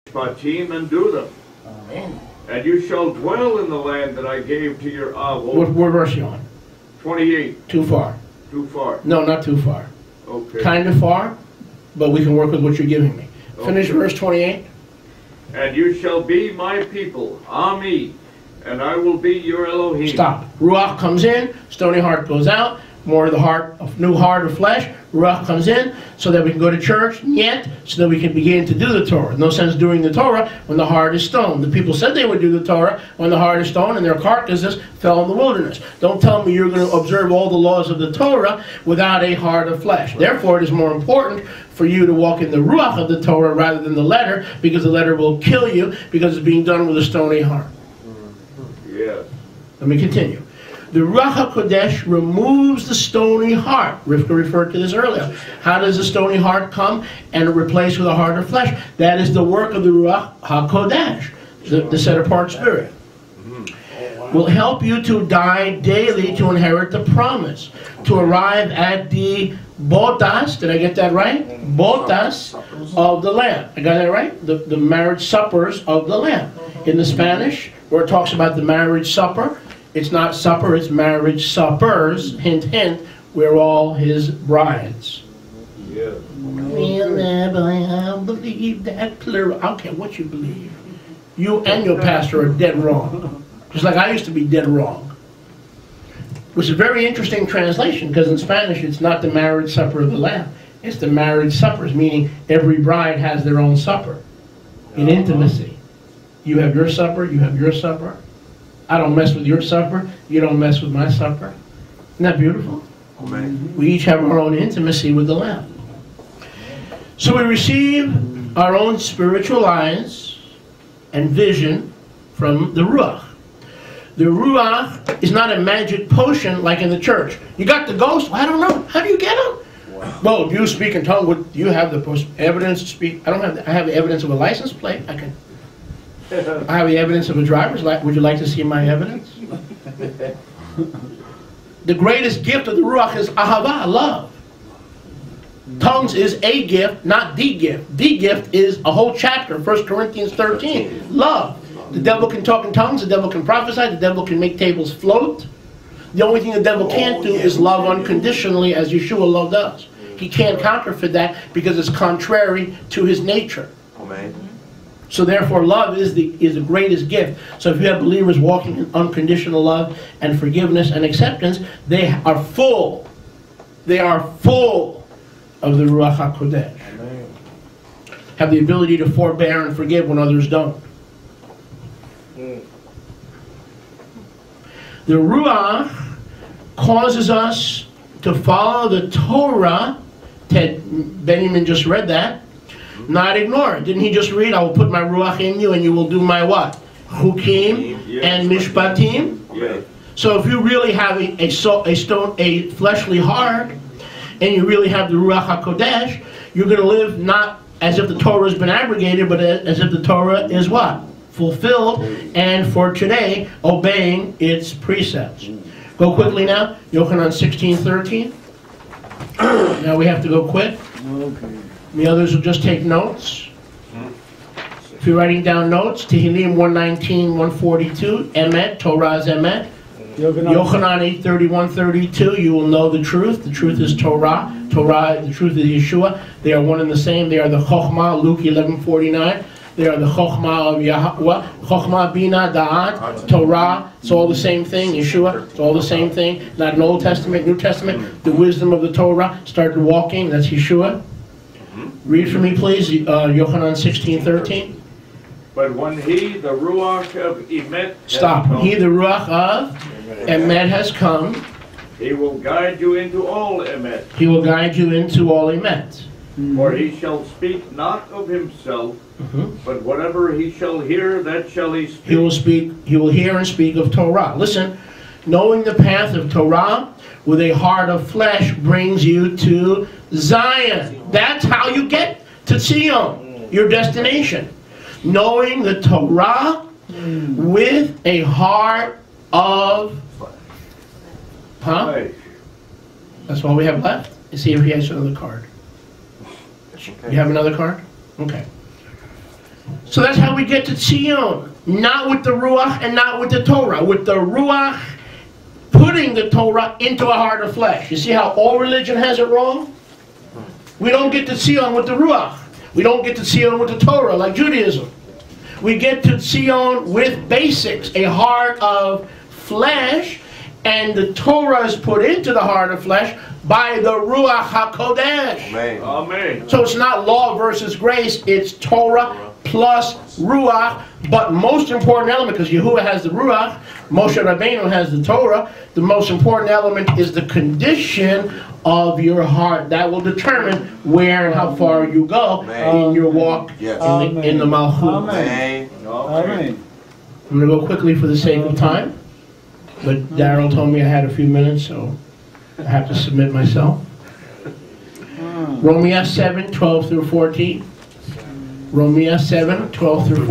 Mishpatim, and do them. Amen. And you shall dwell in the land that I gave to your What avos. verse are you on? 28. Too far. Too far. No, not too far. Okay. Kind of far, but we can work with what you're giving me. Finish Okay. verse 28. And you shall be my people, Ami, and I will be your Elohim. Stop. Ruach comes in, stony heart goes out, more of the heart, of new heart of flesh. Ruach comes in so that we can go to church, yet, so that we can begin to do the Torah. No sense doing the Torah when the heart is stone. The people said they would do the Torah when the heart is stone, and their carcasses fell in the wilderness. Don't tell me you're going to observe all the laws of the Torah without a heart of flesh. Therefore, it is more important for you to walk in the Ruach of the Torah rather than the letter, because the letter will kill you because it's being done with a stony heart. Yes. Let me continue. The Ruach HaKodesh removes the stony heart. Rivka referred to this earlier. How does the stony heart come and replace with a heart of flesh? That is the work of the Ruach HaKodesh, the set-apart spirit. Will help you to die daily to inherit the promise, to arrive at the bodas, did I get that right? Bodas of the Lamb. I got that right? The marriage suppers of the Lamb. In the Spanish, where it talks about the marriage supper, it's not supper, it's marriage suppers. Hint, hint, we're all his brides. Yes. I believe that plural. I don't care what you believe. You and your pastor are dead wrong. Just like I used to be dead wrong. Which is a very interesting translation, because in Spanish it's not the marriage supper of the Lamb. It's the marriage suppers, meaning every bride has their own supper. In intimacy. You have your supper, you have your supper. I don't mess with your supper, you don't mess with my supper. Isn't that beautiful? Amen. We each have our own intimacy with the Lamb. So we receive our own spiritual eyes and vision from the Ruach. The Ruach is not a magic potion like in the church. You got the ghost? Well, I don't know. How do you get him? Wow. Well, do you speak in tongues? Do you have the evidence to speak? I don't have. I have the evidence of a license plate. I have the evidence of a driver's license. Would you like to see my evidence? The greatest gift of the Ruach is ahava, love. Tongues is a gift, not the gift. The gift is a whole chapter, 1 Corinthians 13. Love. The devil can talk in tongues, the devil can prophesy, the devil can make tables float. The only thing the devil can't do is love unconditionally, as Yeshua loved us. He can't counterfeit that because it's contrary to his nature. Amen. So therefore, love is the greatest gift. So if you have believers walking in unconditional love and forgiveness and acceptance, they are full. They are full of the Ruach HaKodesh. Amen. Have the ability to forbear and forgive when others don't. The Ruach causes us to follow the Torah. Ted Benjamin just read that. Not ignore it. Didn't he just read, I will put my Ruach in you and you will do my what? Chukim and Mishpatim? Yes. So if you really have a fleshly heart, and you really have the Ruach HaKodesh, you're going to live not as if the Torah has been abrogated, but as if the Torah is what? Fulfilled, and for today, obeying its precepts. Go quickly now. Yochanan 16:13. Now we have to go quick. Okay. The others will just take notes. If you're writing down notes, Tehillim 119, 142, Emet, Torah is Emet. Yochanan 8:31-32, you will know the truth. The truth is Torah. Torah, the truth is Yeshua. They are one and the same. They are the Chokhmah, Luke 11:49. They are the Chokhmah of Yahweh. Chokhmah, Bina, Da'at, Torah. It's all the same thing. Yeshua, it's all the same thing. Not an Old Testament, New Testament. The wisdom of the Torah started walking. That's Yeshua. Read for me, please, Yochanan 16:13. But when he, the Ruach of Emet, Stop. He, the Ruach of Emet, has come. he will guide you into all Emet. He will guide you into all Emet. For he shall speak not of himself, but whatever he shall hear, that shall he speak. He will speak. He will hear and speak of Torah. Listen, knowing the path of Torah with a heart of flesh brings you to Zion. That's how you get to Zion, your destination. Knowing the Torah with a heart of... Right. That's all we have left. Let's see if he has another card. You have another card? Okay. So that's how we get to Zion. Not with the Ruach and not with the Torah. With the Ruach putting the Torah into a heart of flesh. You see how all religion has it wrong? We don't get to Zion with the Ruach. We don't get to Zion with the Torah like Judaism. We get to Zion with basics, a heart of flesh, and the Torah is put into the heart of flesh by the Ruach HaKodesh. Amen. Amen. So it's not law versus grace, it's Torah plus Ruach. But most important element, because Yahuwah has the Ruach, Moshe Rabbeinu has the Torah, the most important element is the condition of your heart. That will determine where and how far you go in your walk in the Malchut. Amen. Amen. I'm going to go quickly for the sake of time. But Daryl told me I had a few minutes, so I have to submit myself. Romans 7, 12 through 14. Romans 7, 12 through 14.